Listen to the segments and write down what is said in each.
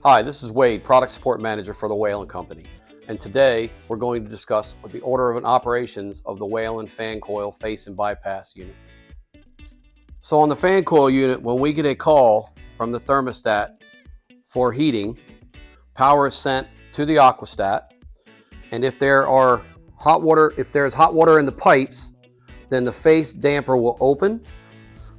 Hi, this is Wade, Product Support Manager for the Whalen Company, and today we're going to discuss the order of operations of the Whalen fan coil face and bypass unit. So on the fan coil unit, when we get a call from the thermostat for heating, power is sent to the aquastat, and if there's hot water in the pipes, then the face damper will open,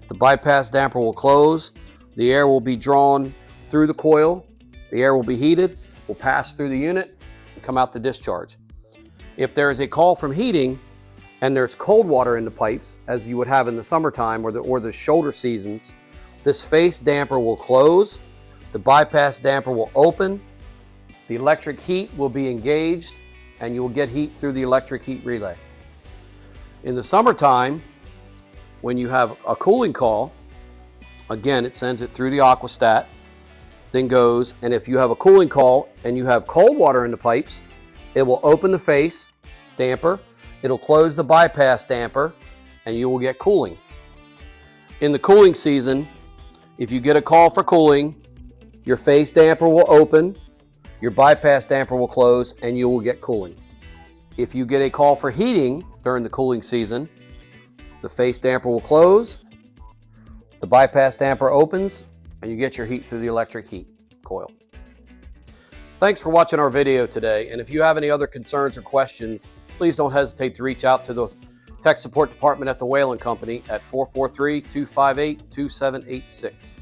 the bypass damper will close, the air will be drawn through the coil. The air will be heated, will pass through the unit, and come out the discharge. If there is a call from heating and there's cold water in the pipes, as you would have in the summertime or the shoulder seasons, this face damper will close, the bypass damper will open, the electric heat will be engaged, and you will get heat through the electric heat relay. In the summertime, when you have a cooling call, again, it sends it through the aquastat, then goes, and if you have a cooling call and you have cold water in the pipes, it will open the face damper, it'll close the bypass damper, and you will get cooling. In the cooling season, if you get a call for cooling, your face damper will open, your bypass damper will close, and you will get cooling. If you get a call for heating during the cooling season, the face damper will close, the bypass damper opens, and you get your heat through the electric heat coil. Thanks for watching our video today, and if you have any other concerns or questions, please don't hesitate to reach out to the tech support department at the Whalen Company at 443-258-2786.